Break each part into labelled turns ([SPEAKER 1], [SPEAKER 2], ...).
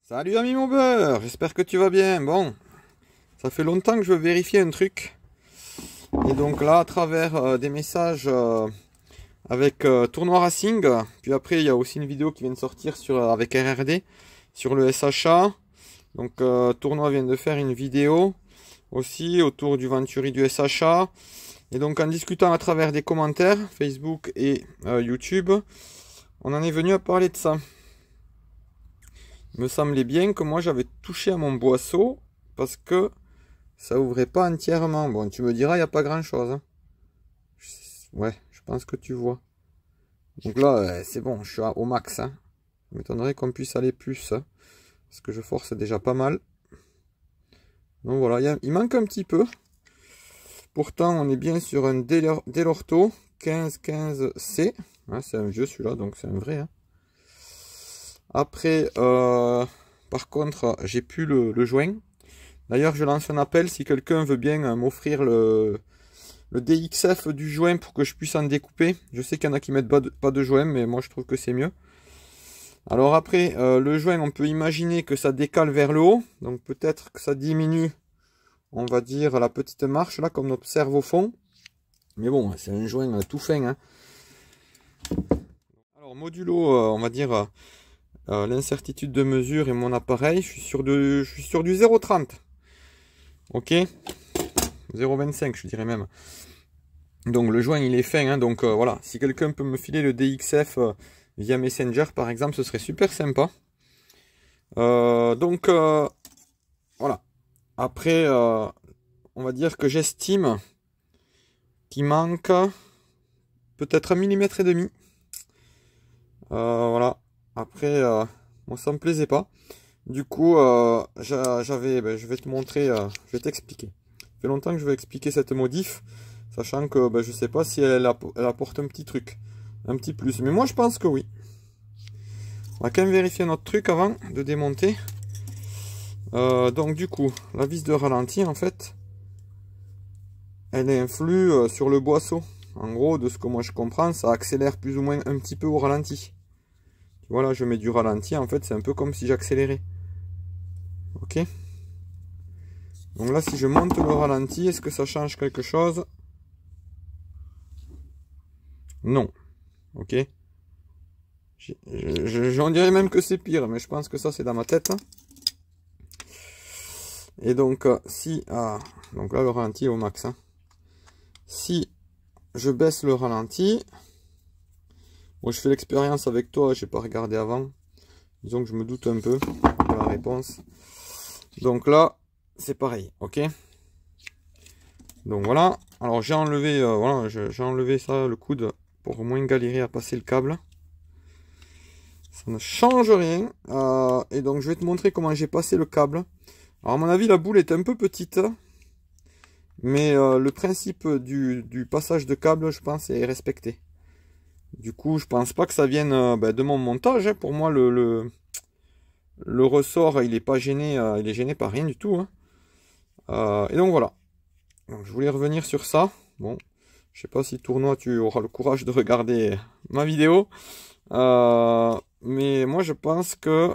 [SPEAKER 1] Salut ami mon beurre, j'espère que tu vas bien. Bon, ça fait longtemps que je veux vérifier un truc. Et donc là, à travers des messages avec Tournoi Racing, puis après il y a aussi une vidéo qui vient de sortir avec RRD sur le SHA. Donc Tournoi vient de faire une vidéo aussi autour du Venturi du SHA. Et donc en discutant à travers des commentaires, Facebook et YouTube, on en est venu à parler de ça. Il me semblait bien que moi j'avais touché à mon boisseau parce que ça ouvrait pas entièrement. Bon, tu me diras, il n'y a pas grand chose. Hein. Ouais, je pense que tu vois. Donc là, c'est bon, je suis au max. Hein. Il m'étonnerait qu'on puisse aller plus. Hein, parce que je force déjà pas mal. Donc voilà, il manque un petit peu. Pourtant, on est bien sur un Delorto 1515C. Hein, c'est un vieux celui-là, donc c'est un vrai. Hein. Après, par contre, j'ai plus le joint. D'ailleurs, je lance un appel si quelqu'un veut bien m'offrir le DXF du joint pour que je puisse en découper. Je sais qu'il y en a qui mettent pas de joint, mais moi je trouve que c'est mieux. Alors après, le joint, on peut imaginer que ça décale vers le haut. Donc peut-être que ça diminue, on va dire, la petite marche, là, comme on observe au fond. Mais bon, c'est un joint tout fin. Hein. Alors, modulo, on va dire... l'incertitude de mesure et mon appareil, je suis sur du 0,30. Ok, 0,25 je dirais même. Donc le joint il est fin, hein, donc voilà, si quelqu'un peut me filer le DXF via Messenger par exemple, ce serait super sympa. Donc voilà. Après, on va dire que j'estime qu'il manque peut-être 1,5 mm. Voilà. Après, moi ça me plaisait pas. Du coup, je vais te montrer, je vais t'expliquer. Ça fait longtemps que je vais expliquer cette modif, sachant que je sais pas si elle apporte un petit truc, un petit plus. Mais moi je pense que oui. On va quand même vérifier notre truc avant de démonter. Donc du coup, la vis de ralenti en fait, elle influe sur le boisseau. En gros, de ce que moi je comprends, ça accélère plus ou moins un petit peu au ralenti. Voilà, je mets du ralenti, en fait c'est un peu comme si j'accélérais. Ok. Donc là, si je monte le ralenti, est-ce que ça change quelque chose? Non. Ok. J'en dirais même que c'est pire, mais je pense que ça, c'est dans ma tête. Et donc, si... Ah, donc là, le ralenti est au max. Hein. Si je baisse le ralenti... Moi, je fais l'expérience avec toi, j'ai pas regardé avant. Disons que je me doute un peu de la réponse. Donc là, c'est pareil, ok. Donc voilà, alors j'ai enlevé, voilà, j'ai enlevé ça, le coude, pour moins galérer à passer le câble. Ça ne change rien. Et donc je vais te montrer comment j'ai passé le câble. Alors à mon avis, la boule est un peu petite. Mais le principe du passage de câble, je pense, est respecté. Du coup, je pense pas que ça vienne de mon montage. Hein. Pour moi, le ressort, il est pas gêné, il est gêné par rien du tout. Hein. Et donc voilà. Donc, je voulais revenir sur ça. Bon, je sais pas si Tournoi, tu auras le courage de regarder ma vidéo. Mais moi, je pense que,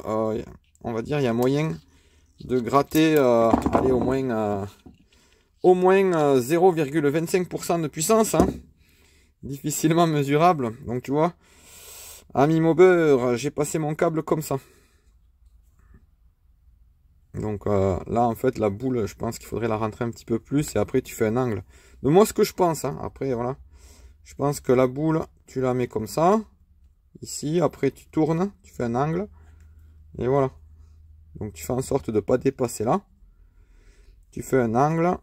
[SPEAKER 1] on va dire, il y a moyen de gratter, allez, au moins 0,25% de puissance. Hein. Difficilement mesurable. Donc, tu vois, ami Maubeur, j'ai passé mon câble comme ça. Donc là, en fait, la boule, je pense qu'il faudrait la rentrer un petit peu plus. Et après, tu fais un angle. De moi, ce que je pense. Hein. Après, voilà. Je pense que la boule, tu la mets comme ça. Ici. Après, tu tournes. Tu fais un angle. Et voilà. Donc, tu fais en sorte de ne pas dépasser là. Tu fais un angle.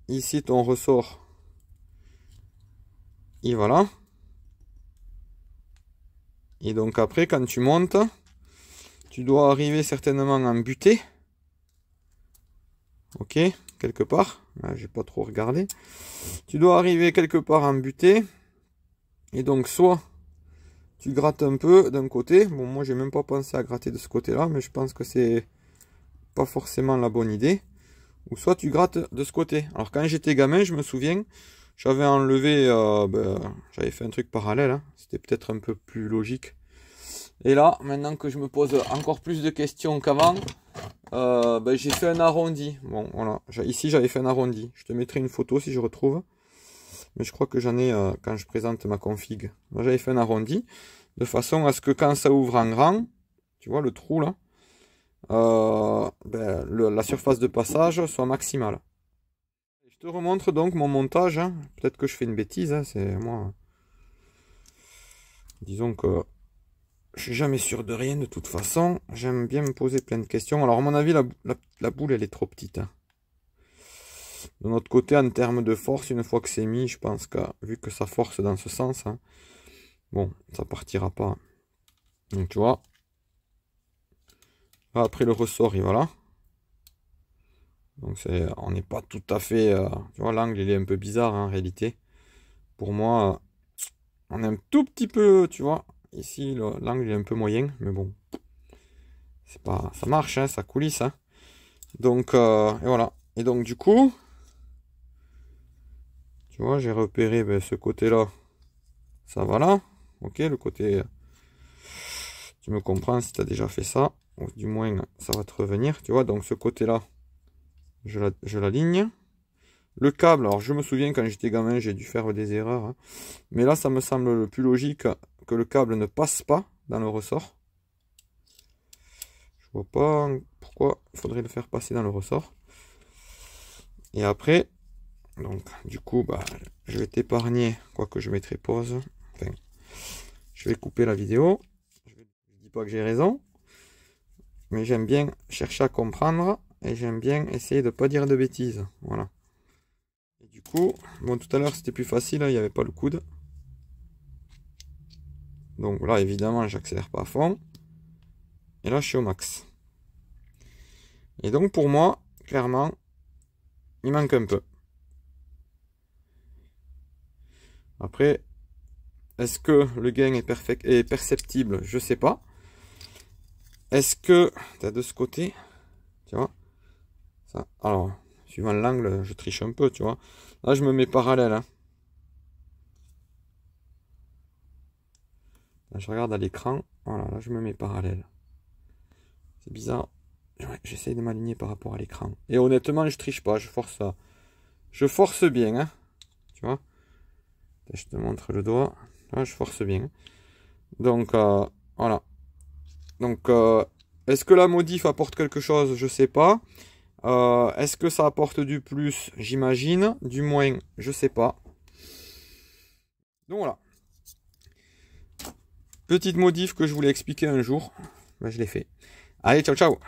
[SPEAKER 1] Ici, ton ressort. Et voilà. Et donc, après, quand tu montes, tu dois arriver certainement en butée. Ok, quelque part. J'ai pas trop regardé. Tu dois arriver quelque part en butée. Et donc, soit tu grattes un peu d'un côté. Bon, moi, j'ai même pas pensé à gratter de ce côté-là, mais je pense que c'est pas forcément la bonne idée. Ou soit tu grattes de ce côté. Alors, quand j'étais gamin, je me souviens, j'avais enlevé, j'avais fait un truc parallèle. Hein. C'était peut-être un peu plus logique. Et là, maintenant que je me pose encore plus de questions qu'avant, ben, j'ai fait un arrondi. Bon, voilà. Ici, j'avais fait un arrondi. Je te mettrai une photo si je retrouve. Mais je crois que j'en ai quand je présente ma config. Moi, j'avais fait un arrondi de façon à ce que quand ça ouvre en grand, tu vois le trou là, ben, la surface de passage soit maximale. Je te remontre donc mon montage. Hein. Peut-être que je fais une bêtise. Hein. C'est moi. Disons que je suis jamais sûr de rien de toute façon. J'aime bien me poser plein de questions. Alors à mon avis, la boule elle est trop petite. Hein. De notre côté, en termes de force, une fois que c'est mis, je pense que vu que ça force dans ce sens, hein, bon, ça partira pas. Donc tu vois. Là, après le ressort, il va là. Donc on n'est pas tout à fait. Tu vois, l'angle il est un peu bizarre hein, en réalité. Pour moi, on est un tout petit peu, tu vois. Ici, l'angle est un peu moyen, mais bon. C'est pas. Ça marche, hein, ça coulisse. Hein. Donc, et voilà. Et donc du coup. Tu vois, j'ai repéré ben, ce côté-là. Ça va là. Ok, le côté... Tu me comprends si tu as déjà fait ça. Ou du moins, ça va te revenir. Tu vois, donc ce côté-là, je l'aligne. Le câble, alors je me souviens quand j'étais gamin, j'ai dû faire des erreurs. Hein. Mais là, ça me semble le plus logique que le câble ne passe pas dans le ressort. Je vois pas pourquoi il faudrait le faire passer dans le ressort. Et après... Donc, du coup, bah, je vais t'épargner, quoique je mettrai pause. Enfin, je vais couper la vidéo. Je dis pas que j'ai raison, mais j'aime bien chercher à comprendre et j'aime bien essayer de pas dire de bêtises. Voilà. Et du coup, bon, tout à l'heure c'était plus facile, il n'y avait pas le coude. Donc là, évidemment, j'accélère pas à fond. Et là, je suis au max. Et donc, pour moi, clairement, il manque un peu. Après, est-ce que le gain est perceptible? Je sais pas. Est-ce que tu as de ce côté, tu vois, ça, alors, suivant l'angle, je triche un peu, tu vois. Là, je me mets parallèle. Hein. Là, je regarde à l'écran. Voilà, là, je me mets parallèle. C'est bizarre. Ouais, j'essaye de m'aligner par rapport à l'écran. Et honnêtement, je triche pas, je force ça. Je force bien, hein. Tu vois. Je te montre le doigt. Là, je force bien. Donc, voilà. Donc, est-ce que la modif apporte quelque chose? Je sais pas. Est-ce que ça apporte du plus? J'imagine. Du moins, je sais pas. Donc voilà. Petite modif que je voulais expliquer un jour. Ben, je l'ai fait. Allez, ciao, ciao.